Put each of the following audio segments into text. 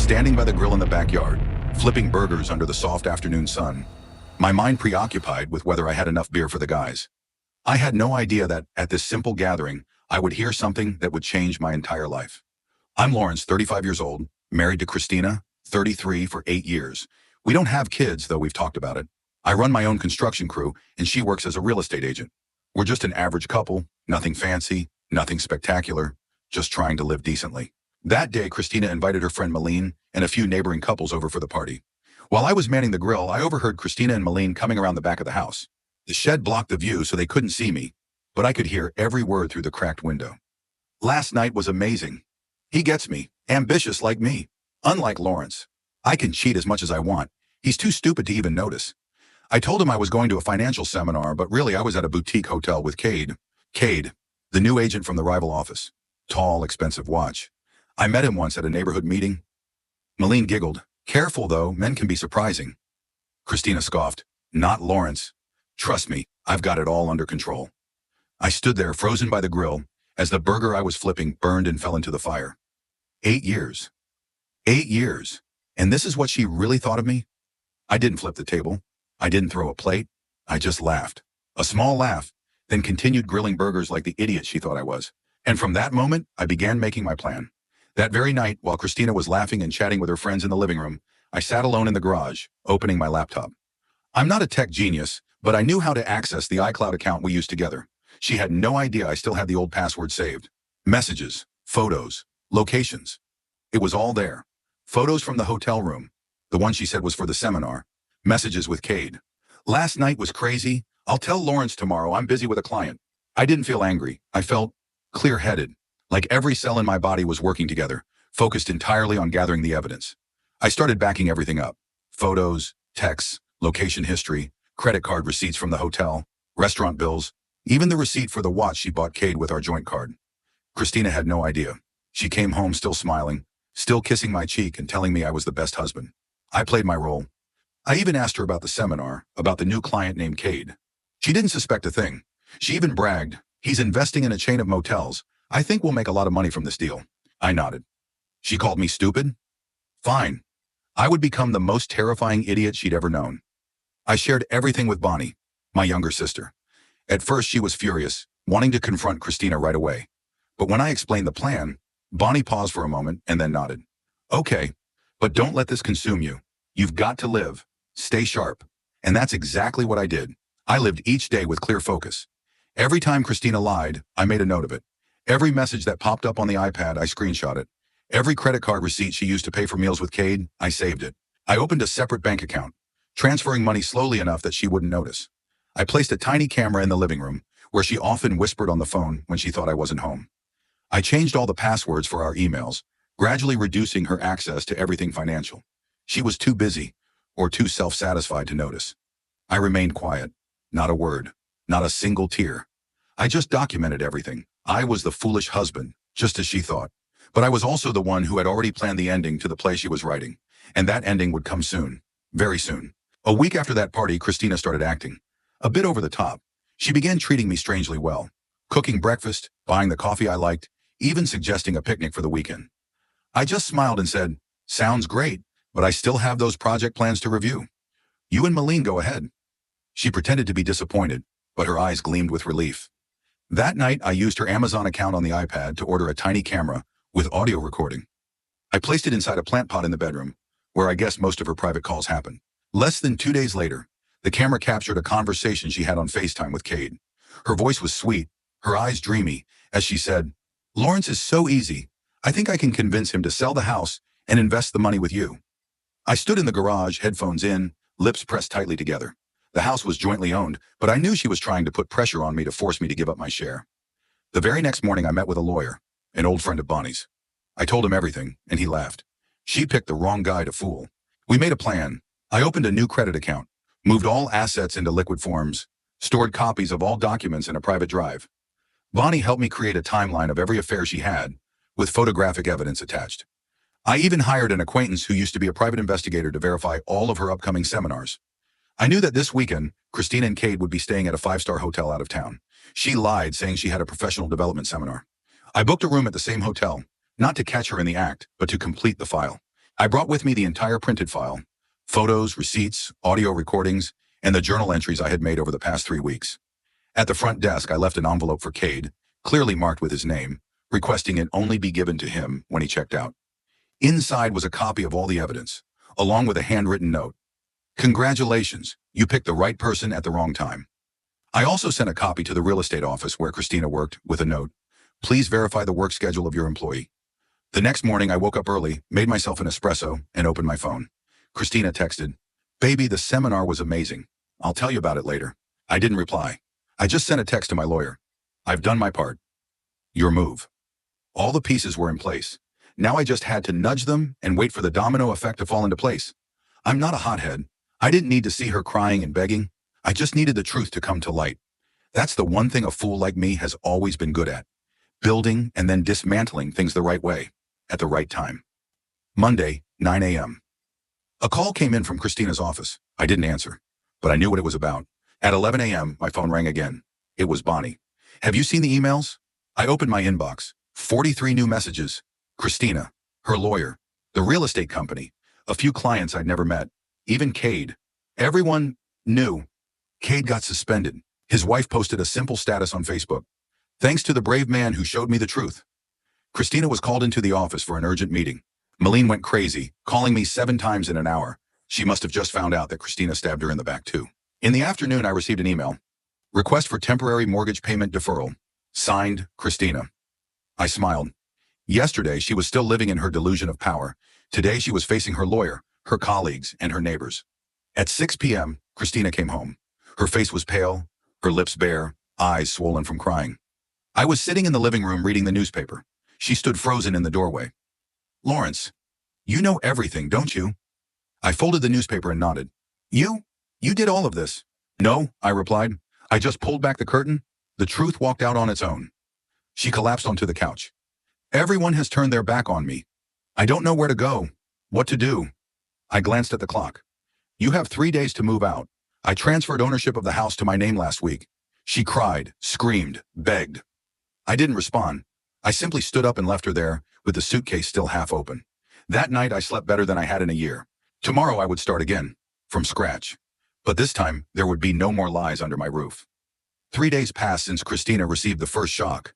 standing by the grill in the backyard, flipping burgers under the soft afternoon sun, my mind preoccupied with whether I had enough beer for the guys. I had no idea that, at this simple gathering, I would hear something that would change my entire life. I'm Lawrence, 35 years old, married to Christina, 33, for 8 years. We don't have kids, though we've talked about it. I run my own construction crew, and she works as a real estate agent. We're just an average couple, nothing fancy, nothing spectacular, just trying to live decently. That day, Christina invited her friend Malene and a few neighboring couples over for the party. While I was manning the grill, I overheard Christina and Malene coming around the back of the house. The shed blocked the view so they couldn't see me, but I could hear every word through the cracked window. Last night was amazing. He gets me, ambitious like me. Unlike Lawrence, I can cheat as much as I want. He's too stupid to even notice. I told him I was going to a financial seminar, but really I was at a boutique hotel with Cade. Cade, the new agent from the rival office. Tall, expensive watch. I met him once at a neighborhood meeting. Malene giggled. Careful, though, men can be surprising. Christina scoffed. Not Lawrence. Trust me, I've got it all under control. I stood there, frozen by the grill, as the burger I was flipping burned and fell into the fire. 8 years. 8 years. And this is what she really thought of me? I didn't flip the table. I didn't throw a plate. I just laughed. A small laugh, then continued grilling burgers like the idiot she thought I was. And from that moment, I began making my plan. That very night, while Christina was laughing and chatting with her friends in the living room, I sat alone in the garage, opening my laptop. I'm not a tech genius, but I knew how to access the iCloud account we used together. She had no idea I still had the old password saved. Messages, photos, locations. It was all there. Photos from the hotel room, the one she said was for the seminar. Messages with Cade. Last night was crazy. I'll tell Lawrence tomorrow I'm busy with a client. I didn't feel angry. I felt clear-headed, like every cell in my body was working together, focused entirely on gathering the evidence. I started backing everything up. Photos, texts, location history, credit card receipts from the hotel, restaurant bills, even the receipt for the watch she bought Cade with our joint card. Christina had no idea. She came home still smiling, still kissing my cheek and telling me I was the best husband. I played my role. I even asked her about the seminar, about the new client named Cade. She didn't suspect a thing. She even bragged, he's investing in a chain of motels. I think we'll make a lot of money from this deal. I nodded. She called me stupid? Fine. I would become the most terrifying idiot she'd ever known. I shared everything with Bonnie, my younger sister. At first she was furious, wanting to confront Christina right away. But when I explained the plan, Bonnie paused for a moment and then nodded. Okay, but don't let this consume you. You've got to live. Stay sharp. And that's exactly what I did. I lived each day with clear focus. Every time Christina lied, I made a note of it. Every message that popped up on the iPad, I screenshot it. Every credit card receipt she used to pay for meals with Cade, I saved it. I opened a separate bank account, transferring money slowly enough that she wouldn't notice. I placed a tiny camera in the living room, where she often whispered on the phone when she thought I wasn't home. I changed all the passwords for our emails, gradually reducing her access to everything financial. She was too busy, or too self-satisfied to notice. I remained quiet. Not a word. Not a single tear. I just documented everything. I was the foolish husband, just as she thought. But I was also the one who had already planned the ending to the play she was writing. And that ending would come soon. Very soon. A week after that party, Christina started acting. A bit over the top. She began treating me strangely well. Cooking breakfast, buying the coffee I liked, even suggesting a picnic for the weekend. I just smiled and said, sounds great, but I still have those project plans to review. You and Malene go ahead. She pretended to be disappointed, but her eyes gleamed with relief. That night, I used her Amazon account on the iPad to order a tiny camera with audio recording. I placed it inside a plant pot in the bedroom, where I guess most of her private calls happen. Less than 2 days later, the camera captured a conversation she had on FaceTime with Cade. Her voice was sweet, her eyes dreamy, as she said, Lawrence is so easy. I think I can convince him to sell the house and invest the money with you. I stood in the garage, headphones in, lips pressed tightly together. The house was jointly owned, but I knew she was trying to put pressure on me to force me to give up my share. The very next morning, I met with a lawyer, an old friend of Bonnie's. I told him everything, and he laughed. She picked the wrong guy to fool. We made a plan. I opened a new credit account, moved all assets into liquid forms, stored copies of all documents in a private drive. Bonnie helped me create a timeline of every affair she had, with photographic evidence attached. I even hired an acquaintance who used to be a private investigator to verify all of her upcoming seminars. I knew that this weekend, Christina and Cade would be staying at a 5-star hotel out of town. She lied, saying she had a professional development seminar. I booked a room at the same hotel, not to catch her in the act, but to complete the file. I brought with me the entire printed file, photos, receipts, audio recordings, and the journal entries I had made over the past 3 weeks. At the front desk, I left an envelope for Cade, clearly marked with his name, requesting it only be given to him when he checked out. Inside was a copy of all the evidence, along with a handwritten note. Congratulations, you picked the right person at the wrong time. I also sent a copy to the real estate office where Christina worked with a note. Please verify the work schedule of your employee. The next morning, I woke up early, made myself an espresso, and opened my phone. Christina texted, "Baby, the seminar was amazing. I'll tell you about it later." I didn't reply. I just sent a text to my lawyer. "I've done my part. Your move." All the pieces were in place. Now I just had to nudge them and wait for the domino effect to fall into place. I'm not a hothead. I didn't need to see her crying and begging. I just needed the truth to come to light. That's the one thing a fool like me has always been good at. Building and then dismantling things the right way, at the right time. Monday, 9 a.m. A call came in from Christina's office. I didn't answer, but I knew what it was about. At 11 a.m., my phone rang again. It was Bonnie. "Have you seen the emails?" I opened my inbox. 43 new messages. Christina, her lawyer, the real estate company, a few clients I'd never met, even Cade. Everyone knew. Cade got suspended. His wife posted a simple status on Facebook. "Thanks to the brave man who showed me the truth." Christina was called into the office for an urgent meeting. Malene went crazy, calling me 7 times in an hour. She must have just found out that Christina stabbed her in the back too. In the afternoon, I received an email. Request for temporary mortgage payment deferral. Signed, Christina. I smiled. Yesterday, she was still living in her delusion of power. Today, she was facing her lawyer, her colleagues, and her neighbors. At 6 p.m., Christina came home. Her face was pale, her lips bare, eyes swollen from crying. I was sitting in the living room reading the newspaper. She stood frozen in the doorway. "Lawrence, you know everything, don't you?" I folded the newspaper and nodded. You did all of this?" "No," I replied. "I just pulled back the curtain. The truth walked out on its own." She collapsed onto the couch. "Everyone has turned their back on me. I don't know where to go, what to do." I glanced at the clock. "You have 3 days to move out. I transferred ownership of the house to my name last week." She cried, screamed, begged. I didn't respond. I simply stood up and left her there, with the suitcase still half open. That night, I slept better than I had in a year. Tomorrow, I would start again, from scratch. But this time, there would be no more lies under my roof. 3 days passed since Christina received the first shock.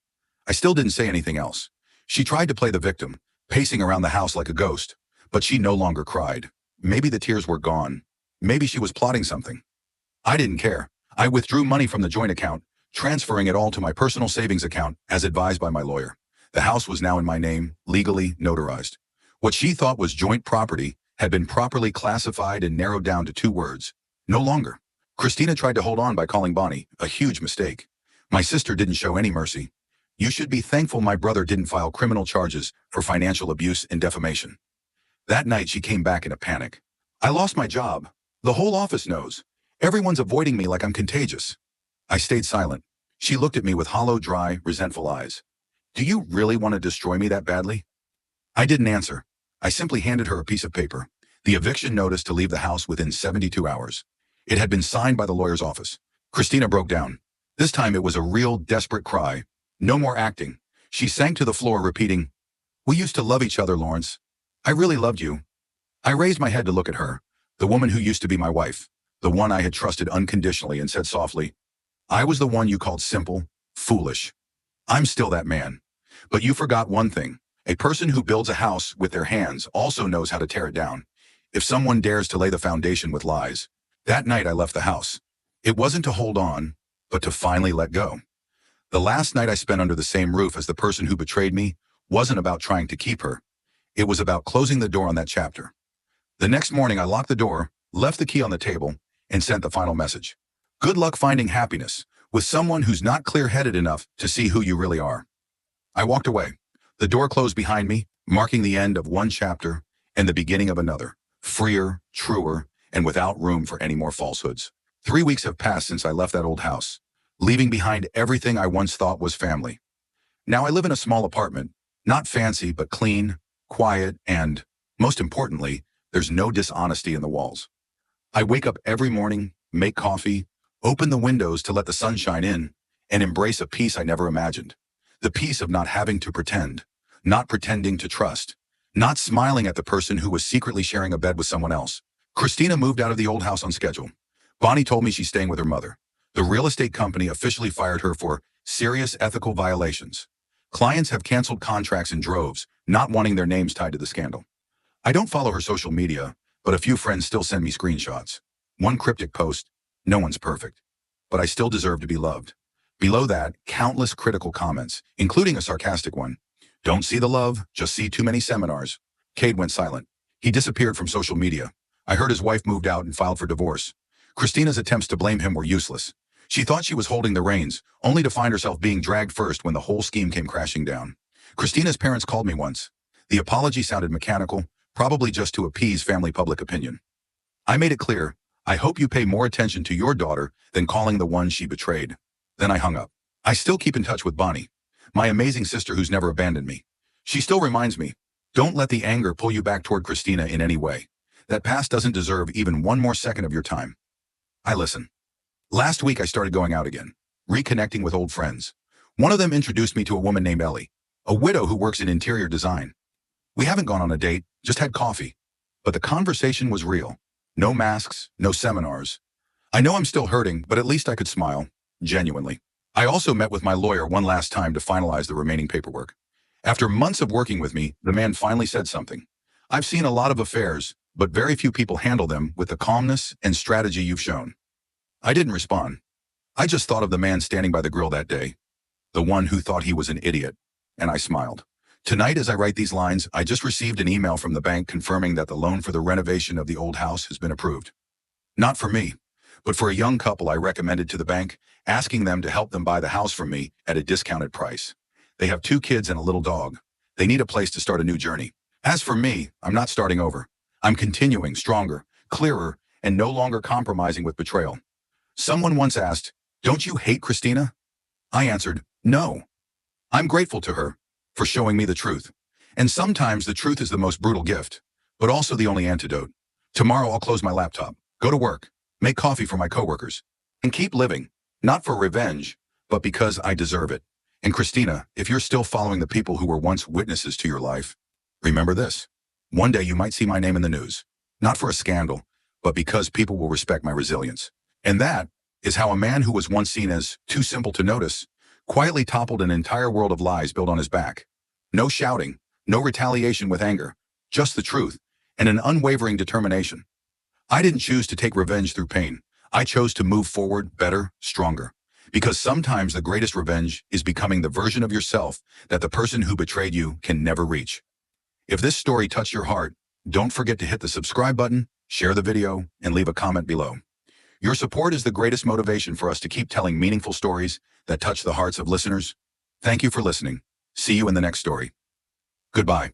I still didn't say anything else. She tried to play the victim, pacing around the house like a ghost, but she no longer cried. Maybe the tears were gone. Maybe she was plotting something. I didn't care. I withdrew money from the joint account, transferring it all to my personal savings account, as advised by my lawyer. The house was now in my name, legally notarized. What she thought was joint property had been properly classified and narrowed down to 2 words. No longer. Christina tried to hold on by calling Bonnie, a huge mistake. My sister didn't show any mercy. You should be thankful my brother didn't file criminal charges for financial abuse and defamation. That night, she came back in a panic. "I lost my job. The whole office knows. Everyone's avoiding me like I'm contagious." I stayed silent. She looked at me with hollow, dry, resentful eyes. "Do you really want to destroy me that badly?" I didn't answer. I simply handed her a piece of paper, the eviction notice to leave the house within 72 hours. It had been signed by the lawyer's office. Christina broke down. This time it was a real, desperate cry. No more acting. She sank to the floor, repeating, "We used to love each other, Lawrence. I really loved you." I raised my head to look at her, the woman who used to be my wife, the one I had trusted unconditionally, and said softly, "I was the one you called simple, foolish. I'm still that man. But you forgot one thing. A person who builds a house with their hands also knows how to tear it down. If someone dares to lay the foundation with lies." That night I left the house. It wasn't to hold on, but to finally let go. The last night I spent under the same roof as the person who betrayed me wasn't about trying to keep her. It was about closing the door on that chapter. The next morning I locked the door, left the key on the table, and sent the final message. Good luck finding happiness with someone who's not clear-headed enough to see who you really are. I walked away. The door closed behind me, marking the end of one chapter and the beginning of another, freer, truer, and without room for any more falsehoods. 3 weeks have passed since I left that old house, leaving behind everything I once thought was family. Now I live in a small apartment, not fancy, but clean, quiet, and, most importantly, there's no dishonesty in the walls. I wake up every morning, make coffee, open the windows to let the sun shine in, and embrace a peace I never imagined. The peace of not having to pretend, not pretending to trust, not smiling at the person who was secretly sharing a bed with someone else. Christina moved out of the old house on schedule. Bonnie told me she's staying with her mother. The real estate company officially fired her for serious ethical violations. Clients have canceled contracts in droves, not wanting their names tied to the scandal. I don't follow her social media, but a few friends still send me screenshots. One cryptic post, "No one's perfect, but I still deserve to be loved." Below that, countless critical comments, including a sarcastic one. "Don't see the love, just see too many seminars." Cade went silent. He disappeared from social media. I heard his wife moved out and filed for divorce. Christina's attempts to blame him were useless. She thought she was holding the reins, only to find herself being dragged first when the whole scheme came crashing down. Christina's parents called me once. The apology sounded mechanical, probably just to appease family public opinion. I made it clear, I hope you pay more attention to your daughter than calling the one she betrayed. Then I hung up. I still keep in touch with Bonnie, my amazing sister who's never abandoned me. She still reminds me, don't let the anger pull you back toward Christina in any way. That past doesn't deserve even one more second of your time. I listen. Last week I started going out again, reconnecting with old friends. One of them introduced me to a woman named Ellie, a widow who works in interior design. We haven't gone on a date, just had coffee. But the conversation was real. No masks, no seminars. I know I'm still hurting, but at least I could smile, genuinely. I also met with my lawyer one last time to finalize the remaining paperwork. After months of working with me, the man finally said something. "I've seen a lot of affairs, but very few people handle them with the calmness and strategy you've shown." I didn't respond. I just thought of the man standing by the grill that day, the one who thought he was an idiot, and I smiled. Tonight, as I write these lines, I just received an email from the bank confirming that the loan for the renovation of the old house has been approved. Not for me, but for a young couple I recommended to the bank, asking them to help them buy the house from me at a discounted price. They have 2 kids and a little dog. They need a place to start a new journey. As for me, I'm not starting over. I'm continuing stronger, clearer, and no longer compromising with betrayal. Someone once asked, "Don't you hate Christina?" I answered, "No." I'm grateful to her for showing me the truth. And sometimes the truth is the most brutal gift, but also the only antidote. Tomorrow I'll close my laptop, go to work, make coffee for my coworkers, and keep living, not for revenge, but because I deserve it. And Christina, if you're still following the people who were once witnesses to your life, remember this. One day you might see my name in the news, not for a scandal, but because people will respect my resilience. And that is how a man who was once seen as too simple to notice quietly toppled an entire world of lies built on his back. No shouting, no retaliation with anger, just the truth, and an unwavering determination. I didn't choose to take revenge through pain. I chose to move forward better, stronger. Because sometimes the greatest revenge is becoming the version of yourself that the person who betrayed you can never reach. If this story touched your heart, don't forget to hit the subscribe button, share the video, and leave a comment below. Your support is the greatest motivation for us to keep telling meaningful stories that touch the hearts of listeners. Thank you for listening. See you in the next story. Goodbye.